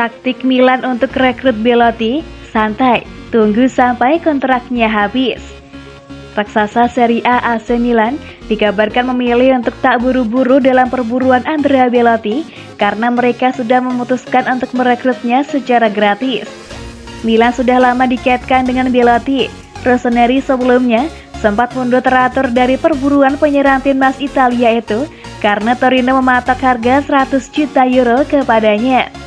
Taktik Milan untuk rekrut Belotti, santai, tunggu sampai kontraknya habis. Raksasa Serie A AC Milan dikabarkan memilih untuk tak buru-buru dalam perburuan Andrea Belotti karena mereka sudah memutuskan untuk merekrutnya secara gratis. Milan sudah lama dikaitkan dengan Belotti. Rossoneri sebelumnya sempat mundur teratur dari perburuan penyerang timnas Italia itu karena Torino mematok harga 100 juta euro kepadanya.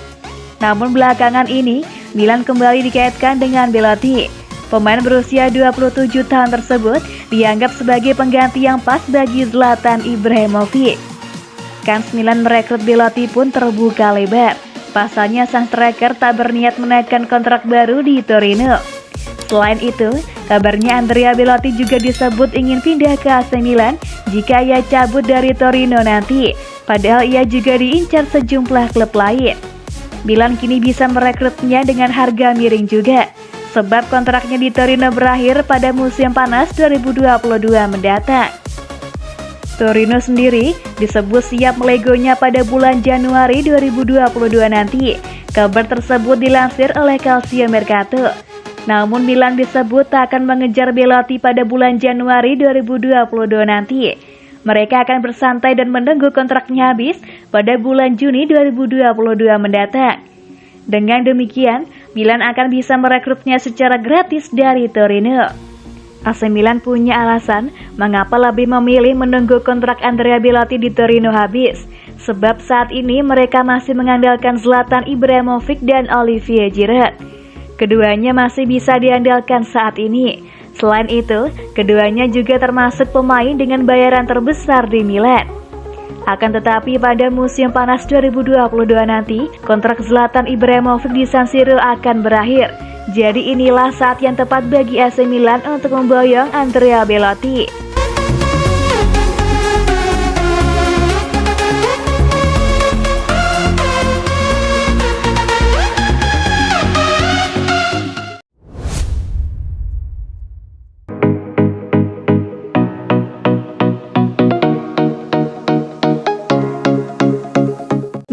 Namun belakangan ini, Milan kembali dikaitkan dengan Belotti. Pemain berusia 27 tahun tersebut dianggap sebagai pengganti yang pas bagi Zlatan Ibrahimovic. Kans Milan merekrut Belotti pun terbuka lebar. Pasalnya sang striker tak berniat menaikkan kontrak baru di Torino. Selain itu, kabarnya Andrea Belotti juga disebut ingin pindah ke AC Milan jika ia cabut dari Torino nanti. Padahal ia juga diincar sejumlah klub lain. Milan kini bisa merekrutnya dengan harga miring juga, sebab kontraknya di Torino berakhir pada musim panas 2022 mendatang. Torino sendiri disebut siap melegonya pada bulan Januari 2022 nanti. Kabar tersebut dilansir oleh Calcio Mercato. Namun Milan disebut tak akan mengejar Belotti pada bulan Januari 2022 nanti. Mereka akan bersantai dan menunggu kontraknya habis pada bulan Juni 2022 mendatang. Dengan demikian, Milan akan bisa merekrutnya secara gratis dari Torino. AC Milan punya alasan mengapa lebih memilih menunggu kontrak Andrea Belotti di Torino habis. Sebab saat ini mereka masih mengandalkan Zlatan Ibrahimovic dan Olivier Giroud. Keduanya masih bisa diandalkan saat ini. Selain itu, keduanya juga termasuk pemain dengan bayaran terbesar di Milan. Akan tetapi pada musim panas 2022 nanti, kontrak Zlatan Ibrahimovic di San Siro akan berakhir. Jadi inilah saat yang tepat bagi AC Milan untuk memboyong Andrea Belotti.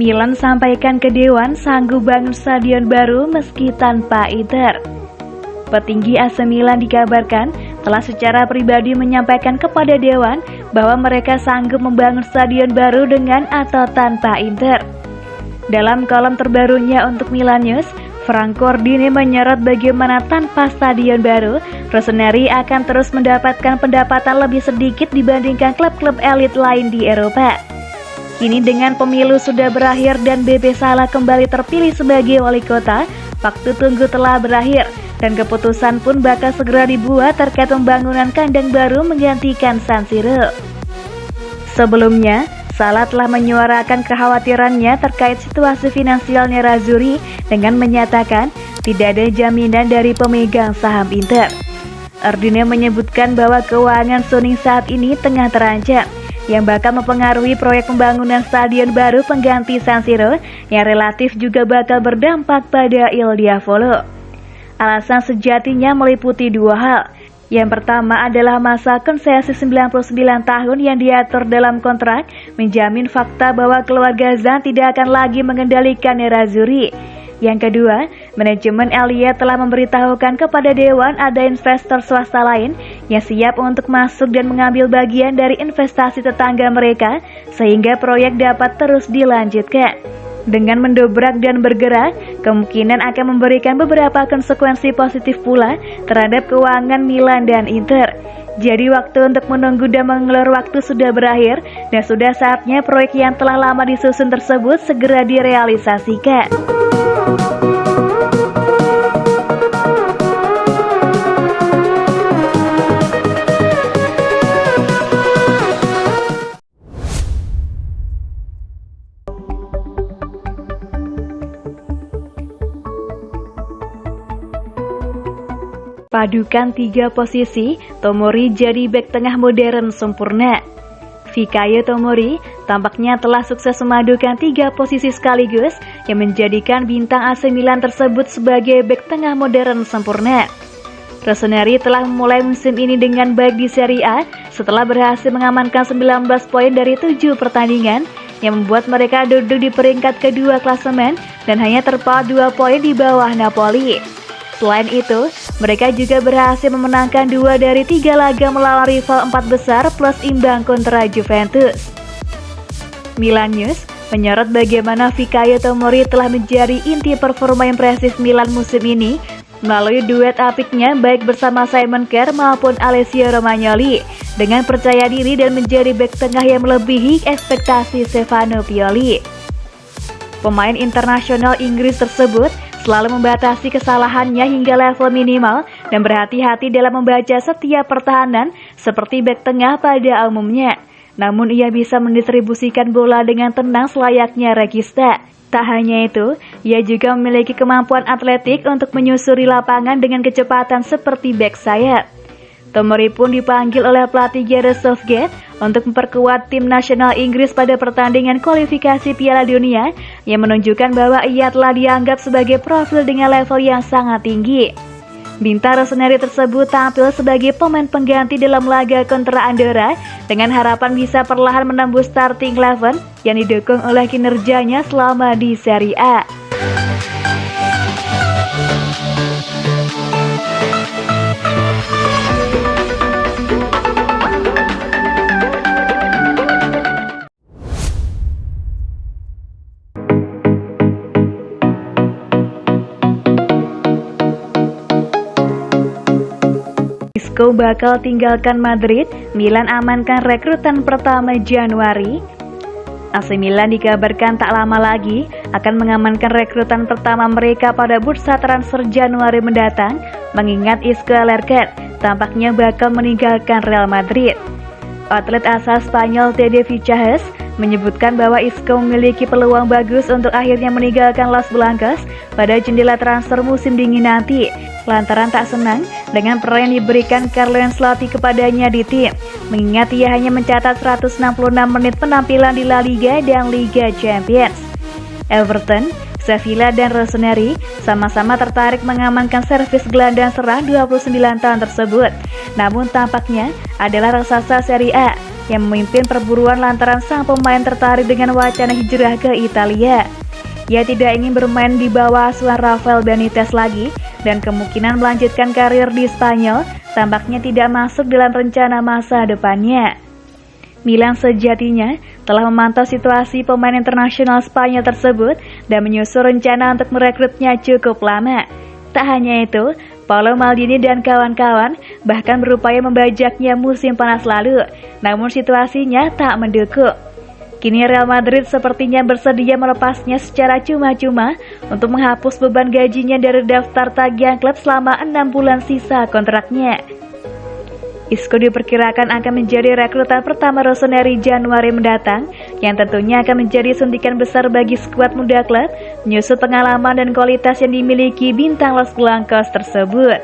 Milan sampaikan ke Dewan sanggup bangun stadion baru meski tanpa Inter. Petinggi AC Milan dikabarkan telah secara pribadi menyampaikan kepada Dewan bahwa mereka sanggup membangun stadion baru dengan atau tanpa Inter. Dalam kolom terbarunya untuk Milan News, Franco Ordine menyorot bagaimana tanpa stadion baru, Rossoneri akan terus mendapatkan pendapatan lebih sedikit dibandingkan klub-klub elit lain di Eropa. Kini dengan pemilu sudah berakhir dan Beppe Sala kembali terpilih sebagai wali kota, waktu tunggu telah berakhir dan keputusan pun bakal segera dibuat terkait pembangunan kandang baru menggantikan San Siro. Sebelumnya, Sala telah menyuarakan kekhawatirannya terkait situasi finansial Nerazzurri dengan menyatakan tidak ada jaminan dari pemegang saham Inter. Ordine menyebutkan bahwa keuangan Suning saat ini tengah terancam, yang bakal mempengaruhi proyek pembangunan stadion baru pengganti San Siro yang relatif juga bakal berdampak pada Il Diavolo. Alasan sejatinya meliputi dua hal. Yang pertama adalah masa konsesi 99 tahun yang diatur dalam kontrak menjamin fakta bahwa keluarga Zan tidak akan lagi mengendalikan Nerazzurri. Yang kedua, manajemen Elia telah memberitahukan kepada Dewan ada investor swasta lain yang siap untuk masuk dan mengambil bagian dari investasi tetangga mereka sehingga proyek dapat terus dilanjutkan. Dengan mendobrak dan bergerak, kemungkinan akan memberikan beberapa konsekuensi positif pula terhadap keuangan Milan dan Inter. Jadi waktu untuk menunggu dan mengelur waktu sudah berakhir dan sudah saatnya proyek yang telah lama disusun tersebut segera direalisasikan. Padukan 3 posisi, Tomori jadi bek tengah modern sempurna. Fikayo Tomori tampaknya telah sukses memadukan 3 posisi sekaligus yang menjadikan bintang AC Milan tersebut sebagai bek tengah modern sempurna. Rossoneri telah memulai musim ini dengan baik di Serie A setelah berhasil mengamankan 19 poin dari 7 pertandingan yang membuat mereka duduk di peringkat kedua klasemen dan hanya terpaut 2 poin di bawah Napoli. Selain itu, mereka juga berhasil memenangkan 2 dari 3 laga melawan rival 4 besar plus imbang kontra Juventus. Milan News menyorot bagaimana Fikayo Tomori telah menjadi inti performa impresif Milan musim ini melalui duet apiknya baik bersama Simon Kjær maupun Alessio Romagnoli dengan percaya diri dan menjadi bek tengah yang melebihi ekspektasi Stefano Pioli. Pemain internasional Inggris tersebut selalu membatasi kesalahannya hingga level minimal dan berhati-hati dalam membaca setiap pertahanan seperti bek tengah pada umumnya. Namun ia bisa mendistribusikan bola dengan tenang selayaknya regista. Tak hanya itu, ia juga memiliki kemampuan atletik untuk menyusuri lapangan dengan kecepatan seperti bek sayap. Tomori pun dipanggil oleh pelatih Gareth Southgate untuk memperkuat tim nasional Inggris pada pertandingan kualifikasi Piala Dunia yang menunjukkan bahwa ia telah dianggap sebagai profil dengan level yang sangat tinggi. Bintang Rossoneri tersebut tampil sebagai pemain pengganti dalam laga kontra Andorra dengan harapan bisa perlahan menembus starting 11 yang didukung oleh kinerjanya selama di Serie A. Isco bakal tinggalkan Madrid, Milan amankan rekrutan pertama Januari. AC Milan dikabarkan tak lama lagi akan mengamankan rekrutan pertama mereka pada bursa transfer Januari mendatang, mengingat Isco Alerket tampaknya bakal meninggalkan Real Madrid. Outlet asal Spanyol TD Fichajes menyebutkan bahwa Isco memiliki peluang bagus untuk akhirnya meninggalkan Los Blancos pada jendela transfer musim dingin nanti, lantaran tak senang dengan peran yang diberikan Carlo Ancelotti kepadanya di tim, mengingat ia hanya mencatat 166 menit penampilan di La Liga dan Liga Champions. Everton, Sevilla dan Rossoneri sama-sama tertarik mengamankan servis gelandang serang 29 tahun tersebut, namun tampaknya adalah raksasa Serie A yang memimpin perburuan lantaran sang pemain tertarik dengan wacana hijrah ke Italia. Ia tidak ingin bermain di bawah asuhan Rafael Benitez lagi dan kemungkinan melanjutkan karir di Spanyol tampaknya tidak masuk dalam rencana masa depannya. Milan sejatinya telah memantau situasi pemain internasional Spanyol tersebut dan menyusun rencana untuk merekrutnya cukup lama. Tak hanya itu, Paolo Maldini dan kawan-kawan bahkan berupaya membajaknya musim panas lalu, namun situasinya tak mendukung. Kini Real Madrid sepertinya bersedia melepasnya secara cuma-cuma untuk menghapus beban gajinya dari daftar tagihan klub selama 6 bulan sisa kontraknya. Isco diperkirakan akan menjadi rekrutan pertama Rossoneri Januari mendatang, yang tentunya akan menjadi suntikan besar bagi skuad muda klub, menyusut pengalaman dan kualitas yang dimiliki bintang Los Blancos tersebut.